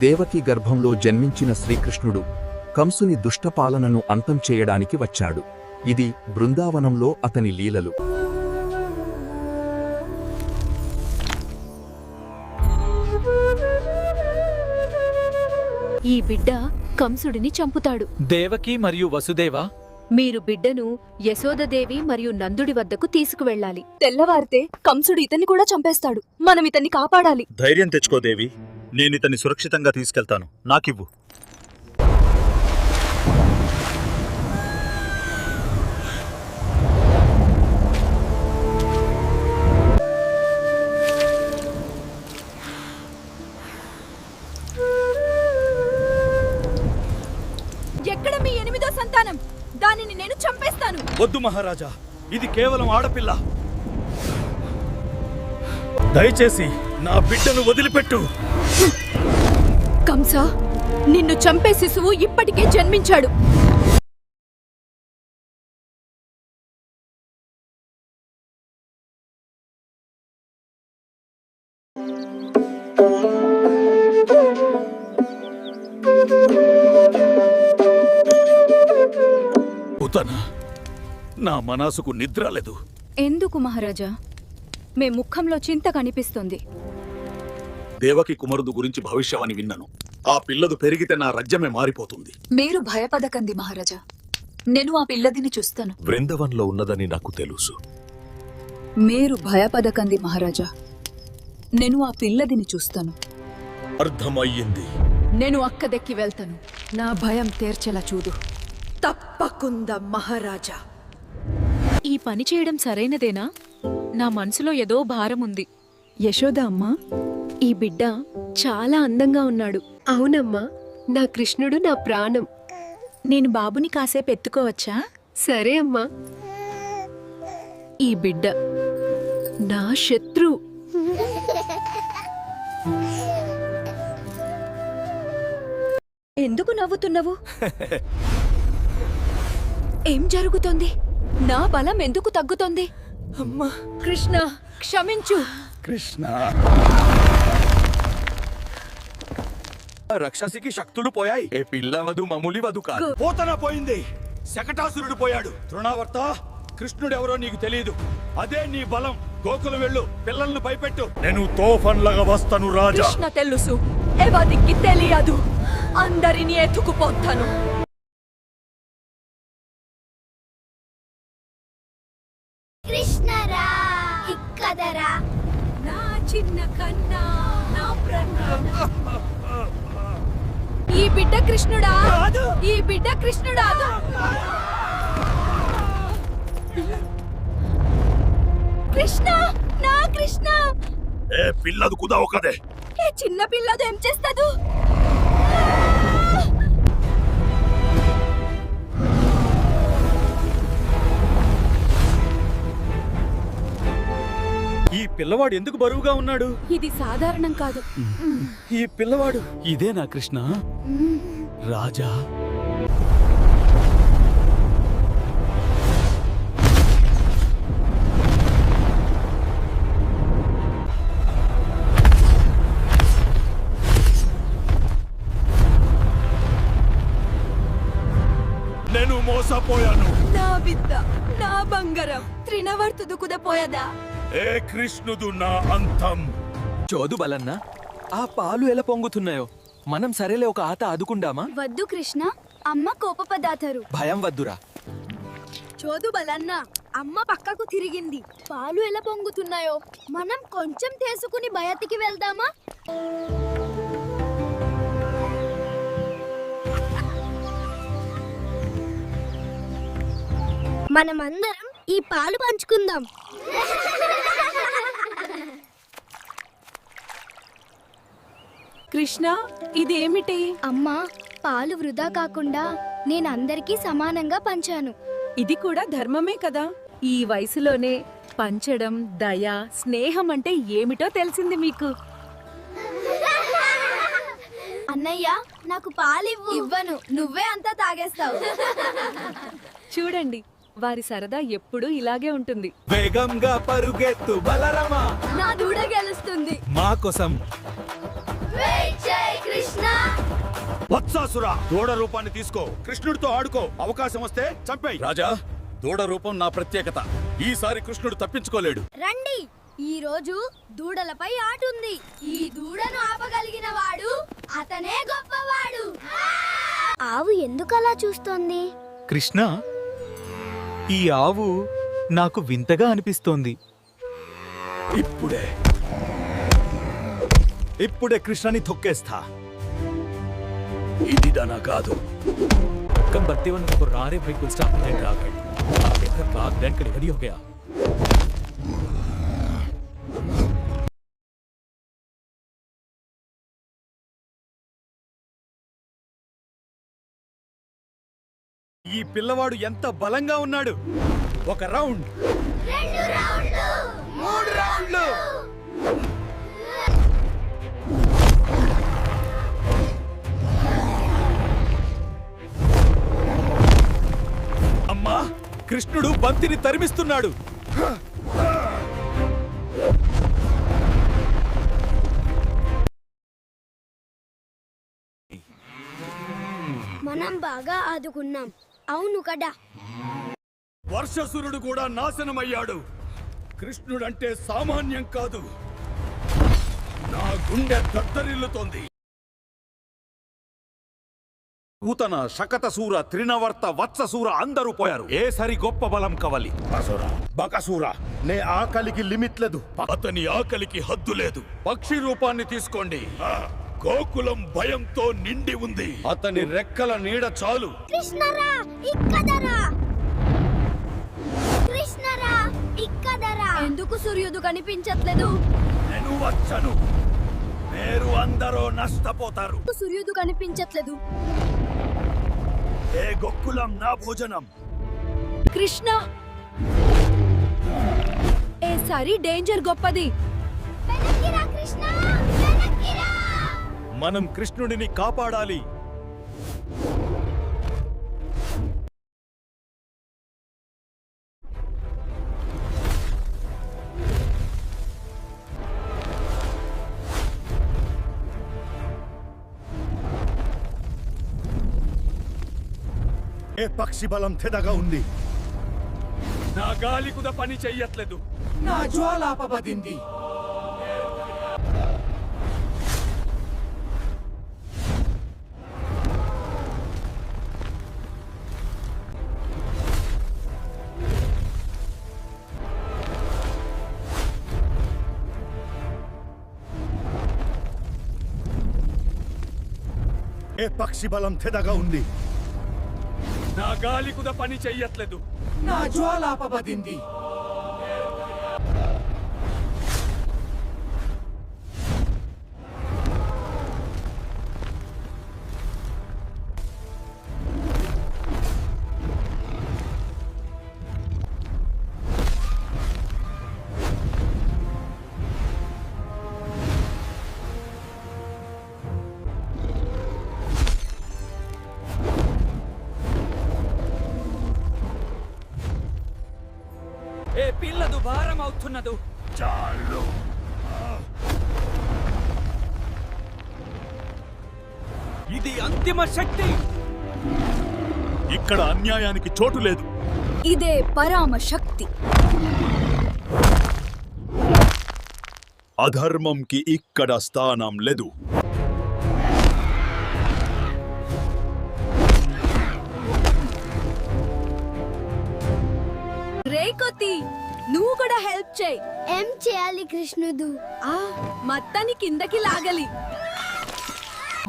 దేవకి గర్భంలో జన్మించిన శ్రీకృష్ణుడు కంసుని దుష్టపాలనను అంతం చేయడానికి వచ్చాడు. ఇది బృందావనంలో అతని లీలలు. ఈ బిడ్డ కంసుడిని చంపుతాడు. దేవకి మరియు వసుదేవ, మీరు బిడ్డను యశోదదేవి మరియు నందుడి వద్దకు తీసుకువెళ్ళాలి. తెల్లవారితే కంసుడు ఇతన్ని కూడా చంపేస్తాడు. మనం ఇతన్ని కాపాడాలి. ధైర్యం తెచ్చుకో దేవి, నేనితన్ని సురక్షితంగా తీసుకెళ్తాను. నాకివ్వు. ఎక్కడ మీ 8వ సంతానం? దానిని నేను చంపేస్తాను. వద్దు మహారాజా, ఇది కేవలం ఆడపిల్ల. దయచేసి నా బిడ్డను వదిలిపెట్టు. కంస, నిన్ను చంపే శిశువు ఇప్పటికే జన్మించాడు. ఉతన, నా మనసుకు నిద్ర లేదు. ఎందుకు మహారాజా? మే ముఖంలో చింత కనిపిస్తుంది. దేవకి కుమారుడు గురించి భవిష్యవాణి విన్నాను. ఆ పిల్లదు పెరిగితే నా రాజ్యమే మారిపోతుంది. మీరు భయపడకండి మహారాజా, నేను ఆ పిల్లదిని చూస్తాను. బృందావన్లో ఉన్నదని నాకు తెలుసు. మీరు భయపడకండి మహారాజా, నేను ఆ పిల్లదిని చూస్తాను. అర్థమయ్యింది. నేను అక్కదెక్కి వెళ్తాను. నా భయం తీర్చేలా చూడు. తప్పకుండా మహారాజా. ఈ పని చేయడం సరైనదేనా? నా మనసులో ఏదో భారముంది. యశోద అమ్మా, ఈ బిడ్డ చాలా అందంగా ఉన్నాడు. అవునమ్మా, నా కృష్ణుడు నా ప్రాణం. నేను బాబుని కాసేపు ఎత్తుకోవచ్చా? సరే అమ్మా. ఈ బిడ్డ నా శత్రు. ఎందుకు నవ్వుతున్నావు? ఏం జరుగుతోంది? నా బలం ఎందుకు తగ్గుతోంది? అమ్మా, కృష్ణ, క్షమించు. కృష్ణ, రక్షసికి శక్తులు పోయాయి. ఏ పిల్లవదు మములి వదు కాదు. పోతన పోయింది. శకటాసురుడు పోయాడు. తృణావర్త, కృష్ణుడెవరో నీకు తెలియదు. అదే నీ బలం. గోకులం వెళ్ళు, పిల్లలను భయపెట్టు. నేను తోఫన్లాగా వస్తాను రాజా. కృష్ణ తెలుసు, ఎవరికి తెలియదు. అందరినీ ఎత్తుకుపోతాను. కృష్ణరా, ఇక్కదరా నా చిన్న కన్నా, నా ప్రాణం. ఈ బిడ్డ కృష్ణుడా? ఈ బిడ్డ కృష్ణుడా? కృష్ణ, నా కృష్ణ. ఏ పిల్లదు కుదా ఒకదే. ఏ చిన్న పిల్లదు ఏం చేస్తాడు? ఈ పిల్లవాడు ఎందుకు బరువుగా ఉన్నాడు? ఇది సాధారణం కాదు. ఈ పిల్లవాడు ఇదే నా కృష్ణ రాజా. నేను మోసపోయాను. నా బిడ్డ, నా బంగారం త్రినవర్తుదు కుదపోయదా? ఏ కృష్ణుడు నా అంతం. చోదు బలన్నా, ఆ పాలు ఎలా పొంగుతున్నాయో. మనం సరేలే ఒక ఆట ఆదుకుందామా? వద్దు కృష్ణ, అమ్మ కోపపదాతరు. భయం వద్దురా. చోదు బలన్న, అమ్మ పక్కకు తిరిగింది. పాలు ఎలా పొంగుతున్నాయో మనం కొంచెం తీసుకుని బయటికి వెళ్దామా? మనమందరం ఈ పాలు పంచుకుందాం. కృష్ణ, ఇదేమిటి? అమ్మా, పాలు వృధా కాకుండా నేనందరికీ సమానంగా పంచాను. ఇది కూడా ధర్మమే కదా. ఈ వయసులోనే పంచడం, దయ, స్నేహం అంటే ఏమిటో తెలిసింది మీకు. అన్నయ్య, నాకు పాలివ్వు. ఇవ్వను, నువ్వే అంతా తాగేస్తావు. చూడండి, వారి సరదా ఎప్పుడూ ఇలాగే ఉంటుంది. వేగంగా పరుగెత్తు బలరమా, నా దూడ గెలుస్తుంది. మా కోసం. జై కృష్ణ. వత్సాసురా, దూడ రూపాన్ని తీసుకో, కృష్ణుడితో ఆడుకో, అవకాశం వస్తే చంపేయ్. రాజా, దూడ రూపం నా ప్రత్యేకత. ఈసారి కృష్ణుడు తప్పించుకోలేడు. రండి, ఈ రోజు దూడలపై ఆట ఉంది. ఈ దూడను ఆపగలిగిన వాడు అతనే గొప్పవాడు. ఆవు ఎందుకు అలా చూస్తోంది? కృష్ణ, ఈ ఆవు నాకు వింతగా అనిపిస్తోంది. ఇప్పుడే కృష్ణని తొక్కేస్తా. ఇది దన కాదు. कब बत्ती वन को रारे भाई कुल स्टाफ ने आ गए देखकर बाग दैन के रेडी हो गया. ఈ పిల్లవాడు ఎంత బలంగా ఉన్నాడు. ఒక రౌండ్, 2 రౌండ్లు, 3 రౌండ్లు. అమ్మా, కృష్ణుడు బంతిని తరిమిస్తున్నాడు. మనం బాగా ఆదుకున్నాం. అవును కదా. వర్షసురుడు కూడా నాశనమయ్యాడు. కృష్ణుడంటే సామాన్యం కాదు. నా గుండె దద్దరిల్లుతోంది. ఊతన, శకతసూర, త్రినవర్త, వత్ససూర అందరూ పోయారు. ఏ సరి గొప్ప బలం కవలి. బకసూర, నే ఆకలికి లిమిట్ లేదు. అతని ఆకలికి హద్దు లేదు. పక్షి రూపాన్ని తీసుకోండి. గోకులం భయంతో నిండి ఉంది. అతని రెక్కల నీడ చాలు. కృష్ణరా, ఇక్కదరా. కృష్ణరా, ఇక్కదరా. ఎందుకు సూర్యుడు కనిపించట్లేదు? నేను వచ్చను. మీరు అందరూ నష్టపోతారు. సూర్యుడు కనిపించట్లేదు. ఏ గోకులం నా భోజనం. కృష్ణ, ఏసారి డేంజర్ గొప్పది. వెనక్కిరా కృష్ణ, వెనక్కిరా. మనం కృష్ణుడిని కాపాడాలి. ఏ పక్షి బలం తెదగా ఉంది. నా గాలి కుద పని చెయ్యట్లేదు. నా జ్వాలాపబడింది. ఏ పక్షి బలం తెదగా ఉంది. నా గాలి కుద పని చెయ్యట్లేదు. నా జ్వాలాపబడింది. ఏ పిల్లదు భారం అవుతున్నదు. చాలు. ఇది అంతిమ శక్తి. ఇక్కడ అన్యాయానికి చోటు లేదు. ఇదే పరామ శక్తి. అధర్మంకి ఇక్కడ స్థానం లేదు. రేకొతి, నువ్వు కూడా హెల్ప్ చేయి. ఏం చేయాలి కృష్ణుడు? ఆ మత్తాని కిందకి లాగలి.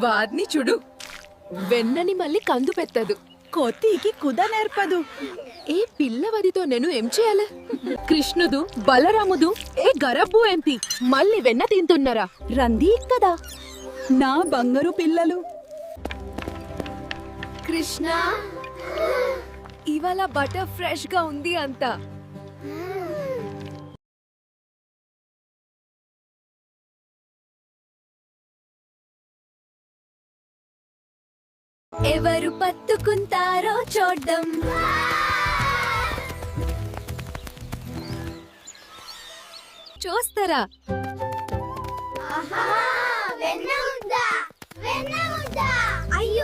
వాద్ని చూడు, వెన్నని మళ్ళీ కందు పెట్టదు, కొత్తికి కుద నేర్పదు. ఏ పిల్లవదితో నేను ఏం చేయాలి? కృష్ణుడు, బలరాముడు, ఏ గరబ్బు ఏంటి మళ్ళీ వెన్న తింటున్నారా? రంది కదా నా బంగారు పిల్లలు. కృష్ణ, ఇవాళ బటర్ ఫ్రెష్ గా ఉంది అంతా. ఎవరు పట్టుకుంటారో చూద్దాం. చూస్తారా? వెన్న ఉందా? అయ్యో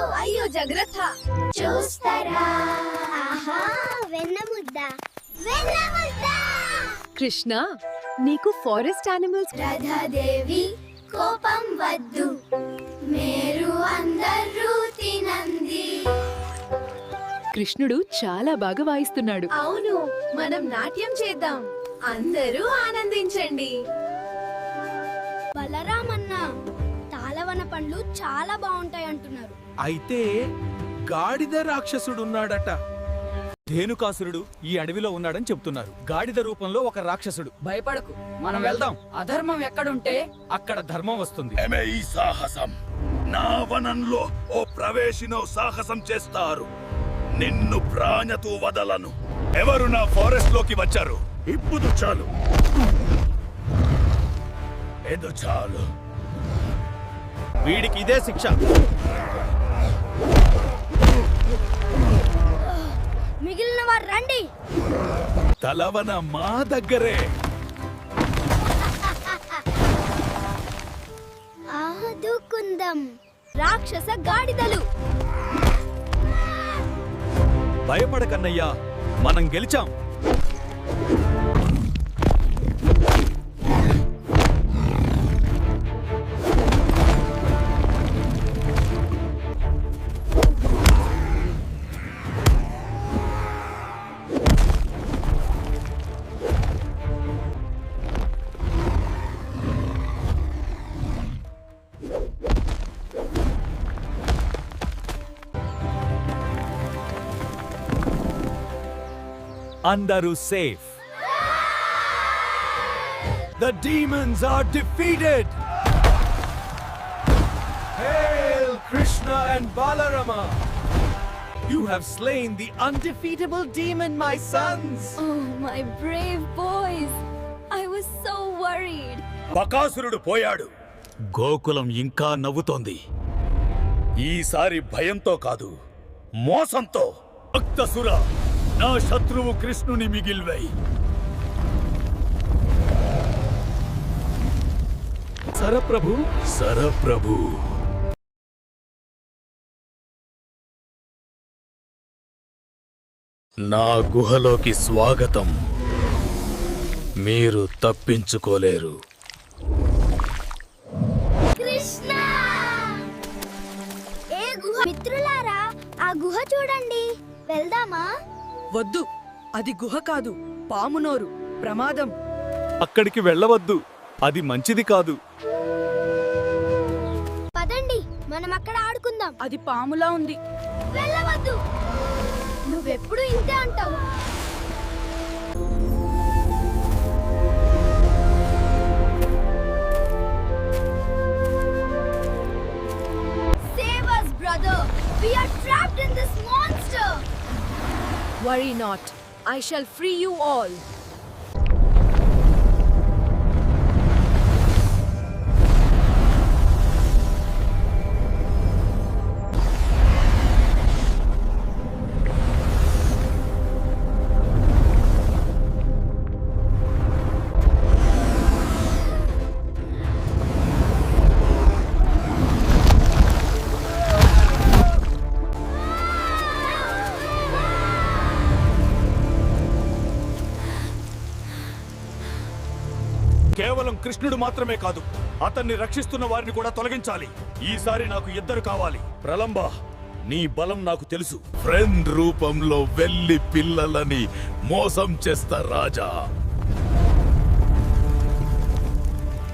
జాగ్రత్త చూస్తారా ఆహా వెన్నముద్ద వెన్నముద్ద కృష్ణ నీకు ఫారెస్ట్ యానిమల్స్ రాధాదేవి కోపం వద్దు మీరు అందరూ తినండి కృష్ణుడు చాలా బాగా వాయిస్తున్నాడు. అవును మనం నాట్యం చేద్దాం అందరూ ఆనందించండి. బలరామన్న తాళవన పండ్లు చాలా బాగుంటాయి అంటున్నారు. అయితే గాడిద రాక్షసుడున్నాడట. ధేనుకాసురుడు ఈ అడవిలో ఉన్నాడని చెప్తున్నారు. గాడిద రూపంలో ఒక రాక్షసుడు. భయపడకు మనం వెళ్దాం. అధర్మం ఎక్కడుంటే అక్కడ ధర్మం వస్తుంది. ఏమే ఈ సాహసం? నా వనంలో ఓ ప్రవేశినో సాహసం చేస్తారు. నిన్ను ప్రాణతో వదలను. ఎవరు నా ఫారెస్ట్ లోకి వచ్చారు? ఇప్పుడు చాలు, ఇది చాలు. వీడికి ఇదే శిక్ష. మిగిలిన వారు రండి. తలవన మా దగ్గరే. ఆదుకుందాం రాక్షస గాడిదలు. భయపడకన్నయ్యా, మనం గెలిచాం. అందరూ safe. The demons are defeated. Hail Krishna and Balarama. You have slain the undefeatable demon, my sons. Oh my brave boys. I was so worried. బకాసురుడు పోయాడు. గోకులం ఇంకా నవ్వుతోంది. ఈసారి భయంతో కాదు, మోసంతో. భక్తసుర, నా శత్రువు కృష్ణుని మిగిల్వై. సరప్రభు. సరప్రభు, నా గుహలోకి స్వాగతం. మీరు తప్పించుకోలేరు. కృష్ణ ఏ గుహ మిత్రులారా, ఆ గుహ చూడండి. వెళ్దామా? వద్దు, అది గుహ కాదు, పాము నోరు. ప్రమాదం. అక్కడికి వెళ్ళవద్దు, అది మంచిది కాదు. పదండి, మనం అక్కడ ఆడుకుందాం. అది పాములా ఉంది. వెళ్ళవద్దు, నువ్వెప్పుడు ఇంతే అంటావు. Save us, brother. We are trapped in this monster. Worry not, I shall free you all. కేవలం కృష్ణుడు మాత్రమే కాదు, అతన్ని రక్షిస్తున్న వారిని కూడా తొలగించాలి. ఈసారి నాకు ఇద్దరు కావాలి. ప్రలంబ, నీ బలం నాకు తెలుసు. ఫ్రెండ్ రూపంలో వెళ్లి పిల్లలని మోసం చేస్తా రాజా.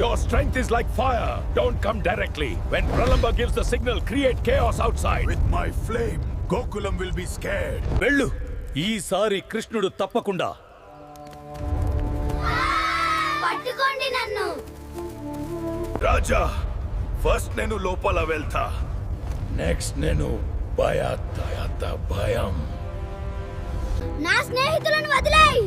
Your strength is like fire. Don't come directly. When Pralamba gives the signal, create chaos outside. With my flame, Gokulam will be scared. వెళ్ళు. ఈసారి కృష్ణుడు తప్పకుండా. పట్టుకోండి నన్ను. రాజా, ఫస్ట్ నేను లోపల వెళ్తా. నెక్స్ట్ నేను భయం. నా స్నేహితులను వదిలేయ్.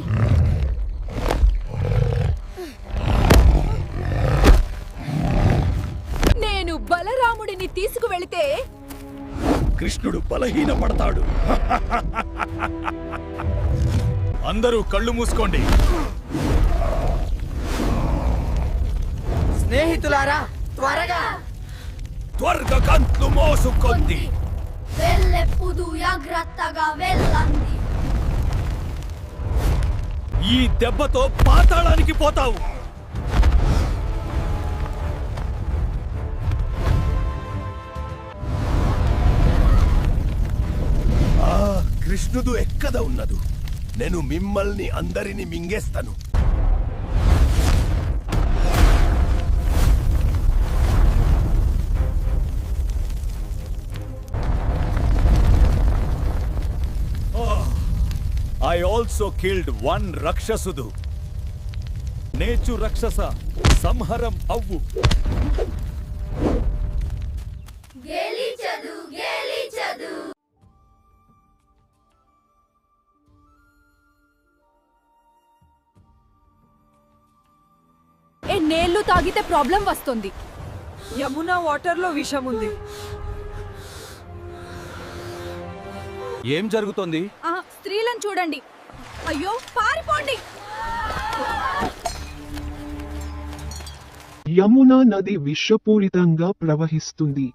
నేను బలరాముడిని తీసుకువెళితే కృష్ణుడు బలహీన పడతాడు. అందరూ కళ్ళు మూసుకోండి. స్నేహితులారా, త్వరగా. త్వరగా కంట్లు మోసుకొంది. వెళ్ళెప్పుడు జాగ్రత్తగా వెళ్ళండి. ఈ దెబ్బతో పాతాళానికి పోతావు. కృష్ణుడు ఎక్కడ ఉన్నదు? నేను మిమ్మల్ని అందరిని మింగేస్తాను. I also killed one rakshasudu. నేచు రక్షస సంహరం అవ్వు. గెలిచదు గెలిచదు. నీళ్లు తాగితే ప్రాబ్లం వస్తుంది. యమునా వాటర్ లో విషం ఉంది. ఏం జరుగుతోంది? స్త్రీలను చూడండి. అయ్యో పారిపోండి. యమునా నది విషపూరితంగా ప్రవహిస్తుంది.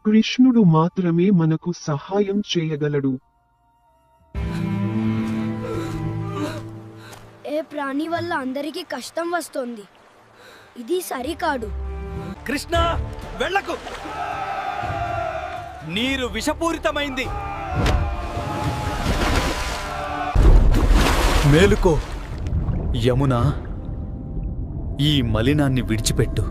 కృష్ణుడు మాత్రమే మనకు సహాయం చేయగలడు. ఏ ప్రాణి వల్ల అందరికీ కష్టం వస్తోంది. ఇది సరికాదు. కృష్ణ వెళ్ళకు. నీరు విషపూరితమైంది. మేలుకో యమునా, ఈ మలినాన్ని విడిచిపెట్టు.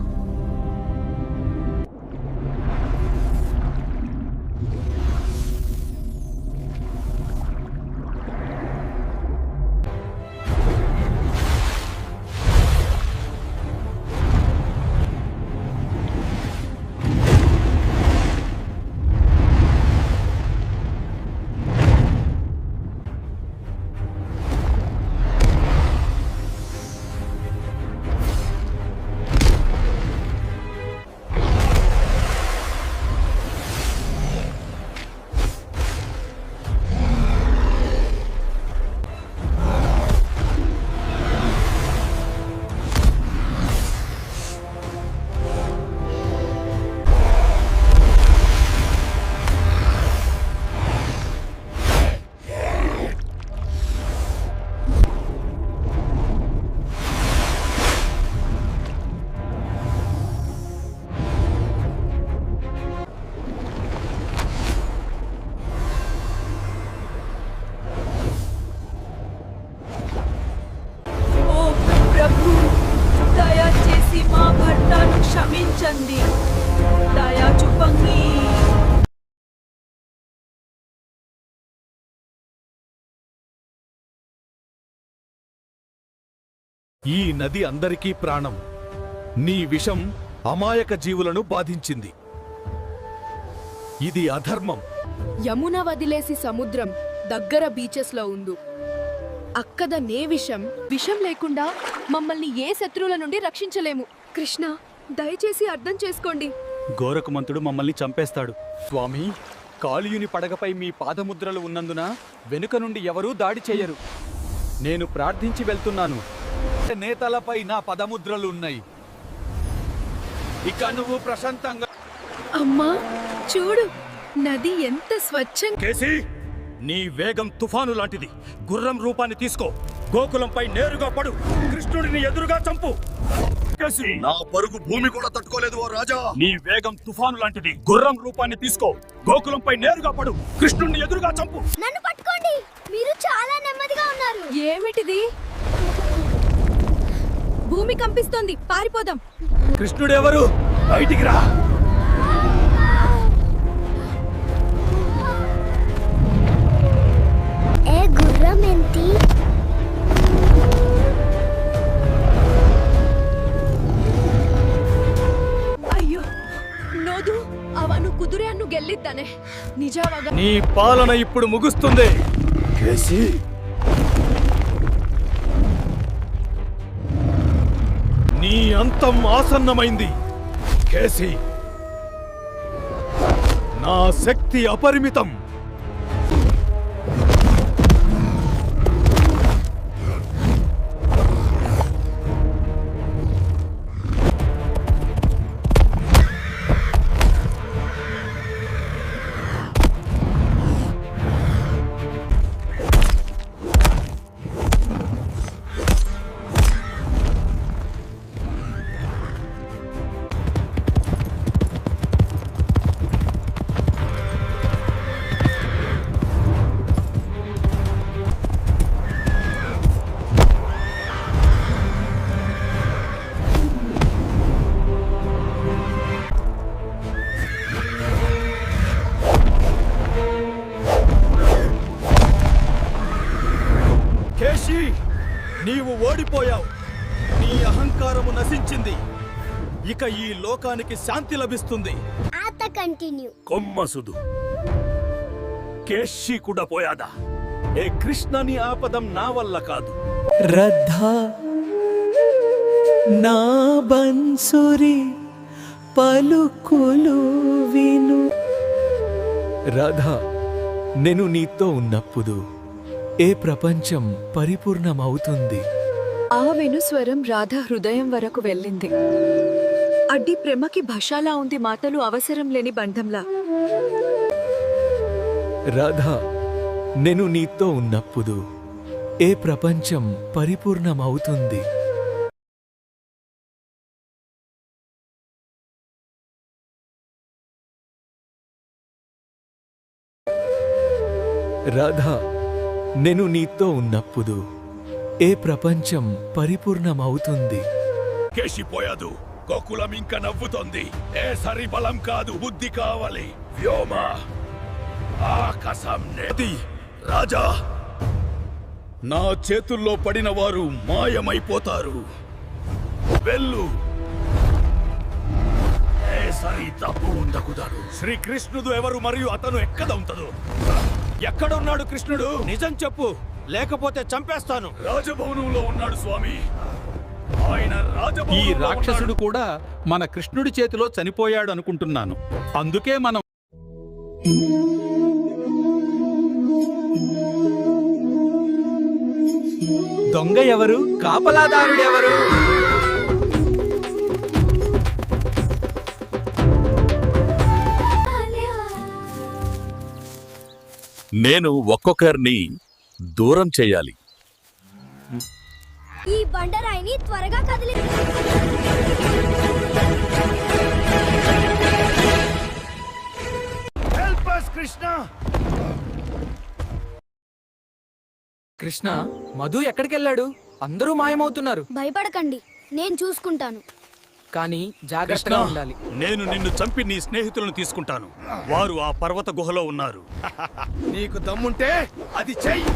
దయచేసి మా భర్తను క్షమించండి. దయా చూపండి. ఈ నది అందరికీ ప్రాణం. నీ విషం అమాయక జీవులను బాధించింది. ఇది అధర్మం. యమున వదిలేసి సముద్రం దగ్గర బీచెస్ లో ఉంది. అక్కద నే విషం లేకుండా మమ్మల్ని ఏ శత్రువుల నుండి రక్షించలేము. కృష్ణ దయచేసి అర్థం చేసుకోండి. గోరకుమంతుడు మమ్మల్ని చంపేస్తాడు. స్వామి, కాళీయుని పడగపై మీ పాదముద్రలు ఉన్నందున వెనుక నుండి ఎవరూ దాడి చేయరు. నేను ప్రార్థించి వెళ్తున్నాను. నేతలపై నా పదముద్రలు ఉన్నాయి. ఇక నువ్వు ప్రశాంతంగా. అమ్మా చూడు, నది ఎంత స్వచ్ఛంగా. కేసి, నీ వేగం తుఫాను లాంటిది. గుర్రం రూపాన్ని తీసుకో. గోకులంపై నేరుగా పడు. కృష్ణుడిని ఎదురుగా చంపు. కేసి, నా పరుగు భూమి కూడా తట్టుకోలేదు ఓ రాజా. నీ వేగం తుఫాను లాంటిది. గుర్రం రూపాన్ని తీసుకో. గోకులంపై నేరుగా పడు. కృష్ణుడిని ఎదురుగా చంపు. నన్ను పట్టుకోండి. మీరు చాలా నెమ్మదిగా ఉన్నారు. ఏమిటిది? భూమి కంపిస్తోంది. పారిపోదాం. కృష్ణుడెవరు? బయటికి రా. ఏ గుర్రం ఏంటి? ಅಯ್ಯೋ ನೋದು, ಅವನು ಕುದುರೆಯನ್ನು ಗೆಲ್ಲಿದ್ದಾನೆ. ನಿಜವಾಗ నీ పాలన ఇప్పుడు ముగుస్తుంది. కేసి, నీ అంతం ఆసన్నమైంది. కేసి, నా శక్తి అపరిమితం. ఓడిపోయావు. నీ అహంకారము నశించింది. ఇక ఈ లోకానికి శాంతి లభిస్తుంది. ఆత కంటిన్యూ. కొమ్మసుదు కేశి కూడా పోయాదా? ఏ కృష్ణని ఆపదం నా వల్ల కాదు. రద్ధా నా బన్సురి పలుకులు విను. రాధా, నేను నీతో ఉన్నప్పుడు ఏ ప్రపంచం పరిపూర్ణమవుతుంది. ఆ వెనుస్వరం రాధ హృదయం వరకు వెళ్ళింది. అడ్డి ప్రేమకి భాషలా ఉంది, మాటలు అవసరం లేని బంధంలా. రాధా, నేను నీతో ఉన్నప్పుడు ఏ ప్రపంచం పరిపూర్ణమవుతుంది. రాధా, నేను నీతో ఉన్నప్పుడు ఏ ప్రపంచం పరిపూర్ణమవుతుంది. కేశిపోయాదు. గోకులం ఇంకా నవ్వుతోంది. ఏ సరి బలం కాదు, బుద్ధి కావాలి. వ్యోమ ఆకాశం నేతి రాజా, నా చేతుల్లో పడిన వారు మాయమైపోతారు. వెళ్ళు. ఏ సరి తప్పు ఉండకూడదు. శ్రీకృష్ణుడు ఎవరు మరియు అతను ఎక్కడ ఉంటదు? ఎక్కడున్నాడు కృష్ణుడు? నిజం చెప్పు, లేకపోతే చంపేస్తాను. రాజభవనంలో ఉన్నాడు స్వామి. ఆయన ఈ రాజభవనంలో రాక్షసుడు కూడా మన కృష్ణుడి చేతిలో చనిపోయాడు అనుకుంటున్నాను. అందుకే మనం దొంగ ఎవరు? కాపలాదారుడెవరు? నేను ఒక్కొక్కరిని దూరం చేయాలి. ఈ బండరాయిని త్వరగా కదిలి. కృష్ణ, మధు ఎక్కడికెళ్ళాడు? అందరూ మాయమవుతున్నారు. భయపడకండి, నేను చూసుకుంటాను. కానీ కృష్ణ, నేను నిన్ను చంపి నీ స్నేహితులను తీసుకుంటాను. వారు ఆ పర్వత గుహలో ఉన్నారు. నీకు దమ్ముంటే అది చెయ్యి.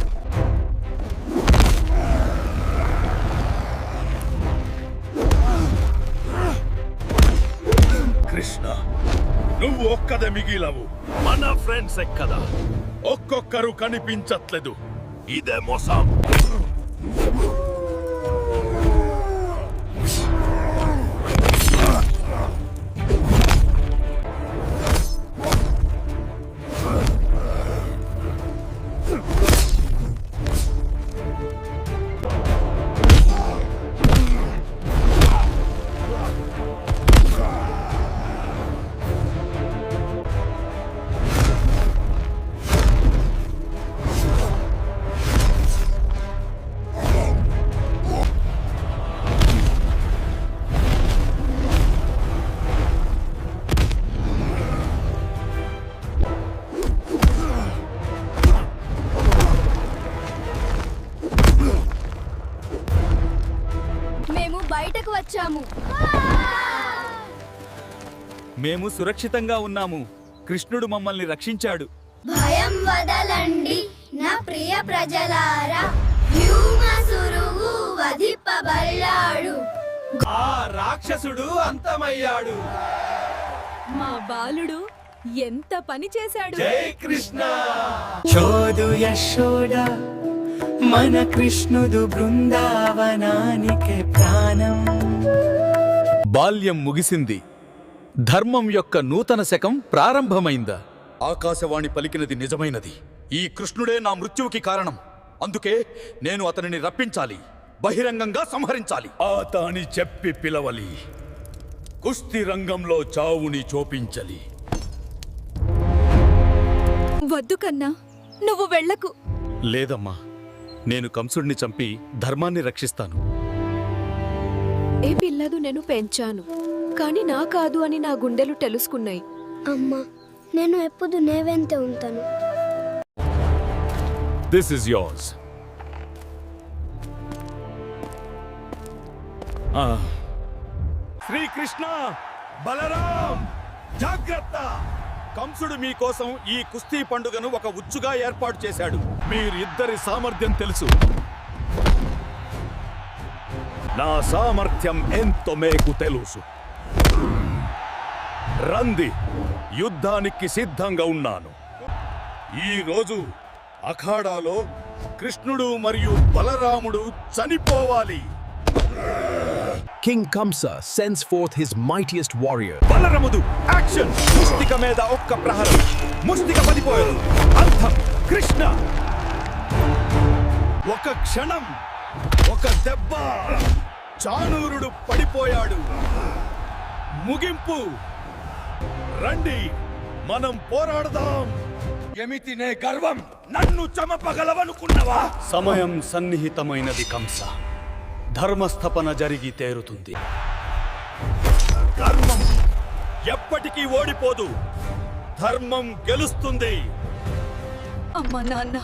కృష్ణ, నువ్వు ఒక్కదే మిగిలావు. మన ఫ్రెండ్స్ ఎక్కదా? ఒక్కొక్కరు కనిపించట్లేదు. ఇదే మోసం. మేము బయటకు వచ్చాము. మేము సురక్షితంగా ఉన్నాము. కృష్ణుడు మమ్మల్ని రక్షించాడు. భయం వదలండి నా ప్రియ ప్రజలారా. వ్యూమసురువు వధింపబడ్డాడు. ఆ రాక్షసుడు అంతమయ్యాడు. మా బాలుడు ఎంత పని చేశాడు. జై కృష్ణ. చోదు యశోద మన కృష్ణుడు బృందావనానికి ప్రాణం. బాల్యం ముగిసింది. ధర్మం యొక్క నూతన శకం ప్రారంభమైందా? ఆకాశవాణి పలికినది నిజమైనది. ఈ కృష్ణుడే నా మృత్యువుకి కారణం. అందుకే నేను అతనిని రప్పించాలి, బహిరంగంగా సంహరించాలి. ఆతాని చెప్పి పిలవలి. కుస్తీ రంగంలో చావుని చూపించలి. వద్దు కన్నా, నువ్వు వెళ్ళకు. లేదమ్మా, నేను కంసుడిని చంపి ధర్మాన్ని రక్షిస్తాను. ఏ పిల్లదు నేను పెంచాను, కానీ నా కాదు అని నా గుండెలు తెలుసుకున్నాయి. అమ్మా, నేను ఎప్పుడు నేవెంతే ఉంటాను. This is yours. Srikrishna, Balaram, జాగ్రత్త! కంసుడు మీకోసం ఈ కుస్తీ పండుగను ఒక ఉచ్చుగా ఏర్పాటు చేశాడు. మీరిద్దరి సామర్థ్యం తెలుసు. నా సామర్థ్యం ఎంతో మీకు తెలుసు. రండి, యుద్ధానికి సిద్ధంగా ఉన్నాను. ఈ రోజు అఖాడాలో కృష్ణుడు మరియు బలరాముడు చనిపోవాలి. King Kamsa sends forth his mightiest warrior. బలరాముడు యాక్షన్! ముష్టిక మీద ఒక్క ప్రహరం, ముష్టిక పడిపోయాడు. అంతం కృష్ణ. ఒక క్షణం, ఒక దెబ్బ, చాణూరుడు పడిపోయాడు. ముగింపు. రండి, మనం పోరాడదాం. ఏమిటి నే గర్వం? నన్ను చంపగలవనుకున్నవా? సమయం సన్నిహితమైనది కంస. ధర్మస్థపన జరిగి తేరుతుంది. ధర్మం ఎప్పటికీ ఓడిపోదు. ధర్మం గెలుస్తుంది. అమ్మా నాన్న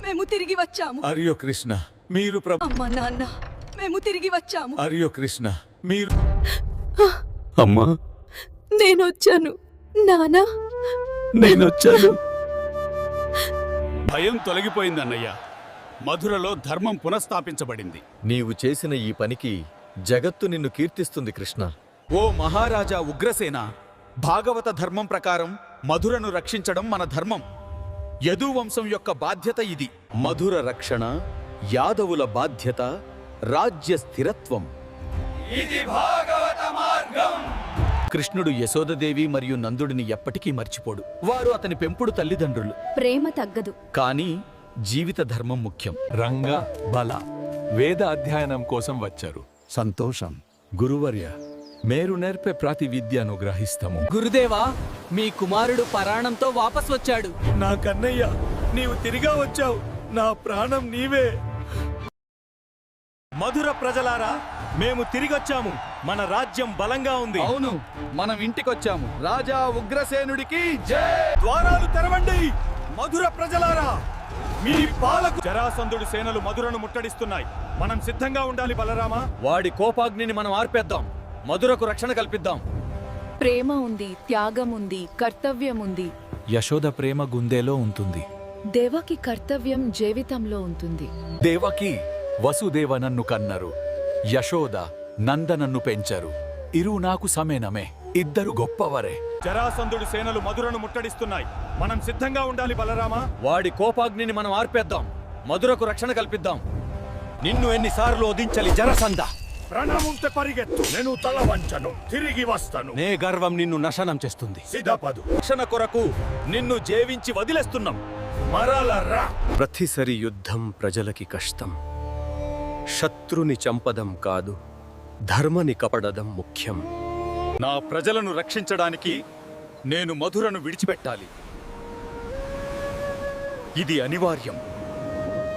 మేము తిరిగి వచ్చాము. అరియో కృష్ణ, మీరు అమ్మా నాన్న మేము తిరిగి వచ్చాము. అరియో కృష్ణ, మీరు అమ్మా, నేనొచ్చాను నానా. నేనొచ్చాను. భయం తొలగిపోయింది అన్నయ్య. మధురలో ధర్మం పునఃస్థాపించబడింది. నీవు చేసిన ఈ పనికి జగత్తు నిన్ను కీర్తిస్తుంది కృష్ణ. ఓ మహారాజా ఉగ్రసేన, భాగవత ధర్మం ప్రకారం మధురను రక్షించడం మన ధర్మం. యదు వంశం యొక్క బాధ్యత ఇది. మధుర రక్షణ యాదవుల బాధ్యత. రాజ్య స్థిరత్వం ఇది భాగవత మార్గం. కృష్ణుడు యశోదదేవి మరియు నందుడిని ఎప్పటికీ మర్చిపోడు. వారు అతని పెంపుడు తల్లిదండ్రులు. ప్రేమ తగ్గదు. కానీ జీవిత ధర్మం ముఖ్యం. రంగ బల వేద అధ్యయనం కోసం వచ్చారు. సంతోషం గురువర్య. మేరు నేర్పే ప్రతి విద్యను గ్రహిస్తాము. గురుదేవా, మీ కుమారుడు పరాణంతో వాపస్ వచ్చాడు. నా కన్నయ్య, నీవు తిరిగా వచ్చావు. నా ప్రాణం నీవే. మధుర ప్రజలారా, మేము తిరిగొచ్చాము. మన రాజ్యం బలంగా ఉంది. అవును, మనం ఇంటికొచ్చాము. రాజా ఉగ్రసేనుడికి జై. ద్వారాలు తెరవండి. మధుర ప్రజలారా, మీ పాలకు జరాసంధుడి సేనలు మధురను ముట్టడిస్తున్నాయి. మనం సిద్ధంగా ఉండాలి బలరామా. వాడి కోపాగ్నిని మనం ఆర్పేద్దాం. మధురకు రక్షణ కల్పిద్దాం. ప్రేమ ఉంది, త్యాగం ఉంది, కర్తవ్యం ఉంది. యశోద ప్రేమ గుండెలో ఉంటుంది. దేవకి కర్తవ్యం జీవితంలో ఉంటుంది. దేవకి వసుదేవ నన్ను కన్నరు, యశోద నంద నన్ను పెంచరు. ఇరు నాకు సమానమే, ఇద్దరు గొప్పవరే. జరాసంధుడి సేనలు మధురను ముట్టడిస్తున్నాయి. మనం సిద్ధంగా ఉండాలి బలరామా. వాడి కోపాగ్నిని మనం ఆర్పేద్దాం. మధురకు రక్షణ కల్పిద్దాం. నిన్ను ఎన్నిసార్లు వధించాలి జరసంద? ప్రణముంటే పరిగెత్తు. నేను తల వంచను, తిరిగి వస్తాను. నే గర్వం నిన్ను నశనం చేస్తుంది. సిద్ధపదు. రక్షణ కొరకు నిన్ను జీవించి వదిలేస్తున్నాం. మరలరా. ప్రతిసరి యుద్ధం ప్రజలకి కష్టం. శత్రుని చంపదం కాదు, ధర్మని కపడదం ముఖ్యం. నా ప్రజలను రక్షించడానికి నేను మధురను విడిచిపెట్టాలి. ఇది అనివార్యం.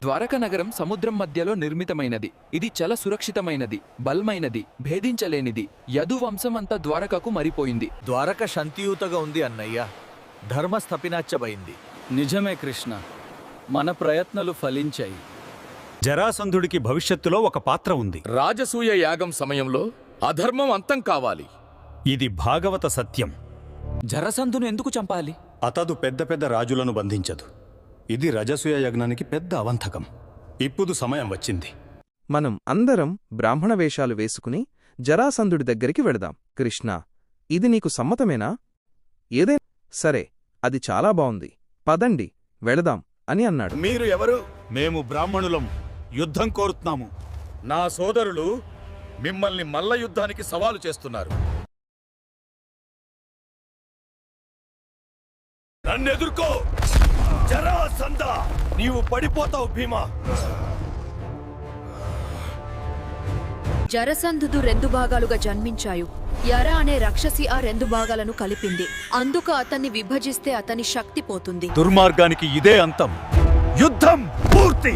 ద్వారక నగరం సముద్రం మధ్యలో నిర్మితమైనది. ఇది చాలా సురక్షితమైనది, బలమైనది, భేదించలేనిది. యదు వంశమంతా ద్వారకకు మరిపోయింది. ద్వారక శాంతియుతగా ఉంది అన్నయ్య. ధర్మ స్థపినాచ్చబైంది. నిజమే కృష్ణ, మన ప్రయత్నాలు ఫలించాయి. జరాసంధుడికి భవిష్యత్తులో ఒక పాత్ర ఉంది. రాజసూయ యాగం సమయంలో అధర్మం అంతం కావాలి. ఇది భాగవత సత్యం. జరసంధును ఎందుకు చంపాలి? అతడు పెద్ద పెద్ద రాజులను బంధించదు. ఇది రజసూయ యజ్ఞానికి పెద్ద అవంతకం. ఇప్పుడు సమయం వచ్చింది. మనం అందరం బ్రాహ్మణ వేషాలు వేసుకుని జరాసంధుడి దగ్గరికి వెళదాం. కృష్ణ, ఇది నీకు సమ్మతమేనా? ఏదే సరే, అది చాలా బావుంది, పదండి వెళదాం అని అన్నాడు. మీరు ఎవరు? మేము బ్రాహ్మణులం, యుద్ధం కోరుతున్నాము. నా సోదరులు మిమ్మల్ని మల్ల యుద్ధానికి సవాలు చేస్తున్నారు. నన్నెదుర్కో జరాసంధ. నీవు పడిపోతావు భీమా. జరసంధుడు రెండు భాగాలుగా జన్మించాయు. యర అనే రాక్షసి ఆ రెండు భాగాలను కలిపింది. అందుకు అతన్ని విభజిస్తే అతని శక్తి పోతుంది. దుర్మార్గానికి ఇదే అంతం. యుద్ధం పూర్తి.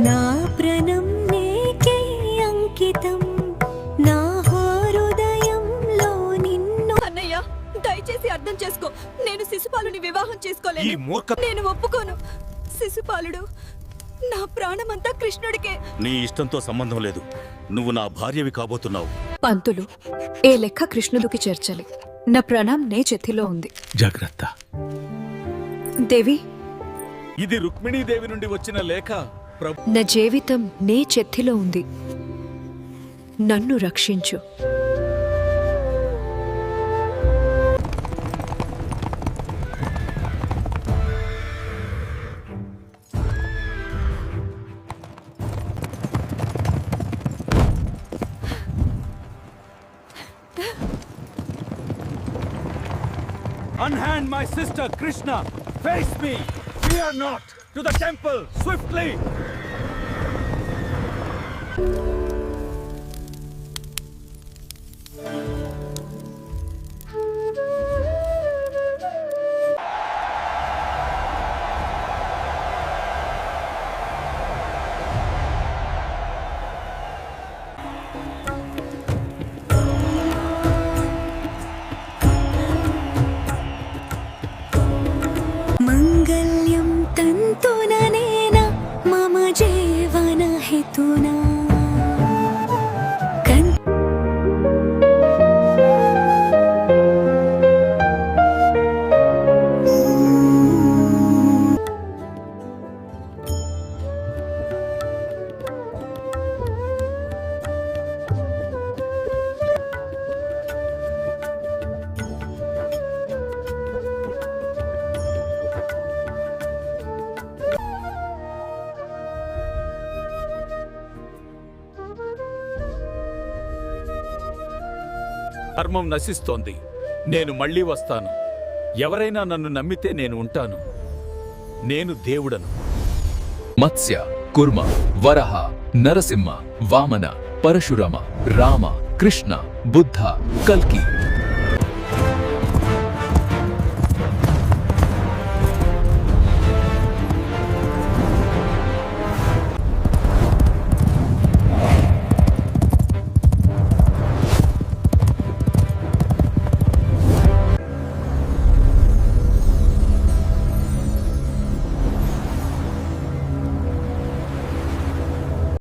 నా ప్రణం నీకే అంకితం, నా హృదయంలో నిన్ను. అన్నయ్య, దయచేసి అర్థం చేసుకో. నేను శిశుపాలుని వివాహం చేసుకోలేను. ఈ మూర్ఖ నేను ఒప్పుకోను. శిశుపాలుడు నా ప్రాణమంతా కృష్ణుడికే. నీ ఇష్టంతో సంబంధం లేదు. నువ్వు నా భార్యవి కాబోతున్నావు. పంతులు, ఏ లెక్క కృష్ణుడికి చేర్చాలి. నా ప్రాణం నే చేతిలో ఉంది. జాగ్రత్త. దేవి, ఇది రుక్మిణీదేవి నుండి వచ్చిన లేఖ. నా జీవితం నే చేతిలో ఉంది. నన్ను రక్షించు. Unhand my sister Krishna. Face me. Fear not. To the temple, swiftly. మంగళ్యం తంతుననేన మమ జీవన హేతునా. ధర్మం నశిస్తోంది. నేను మళ్ళీ వస్తాను. ఎవరైనా నన్ను నమ్మితే నేను ఉంటాను. నేను దేవుడను. మత్స్య, కుర్మ, వరహ, నరసింహ, వామన, పరశురామ, రామ, కృష్ణ, బుద్ధ, కల్కి.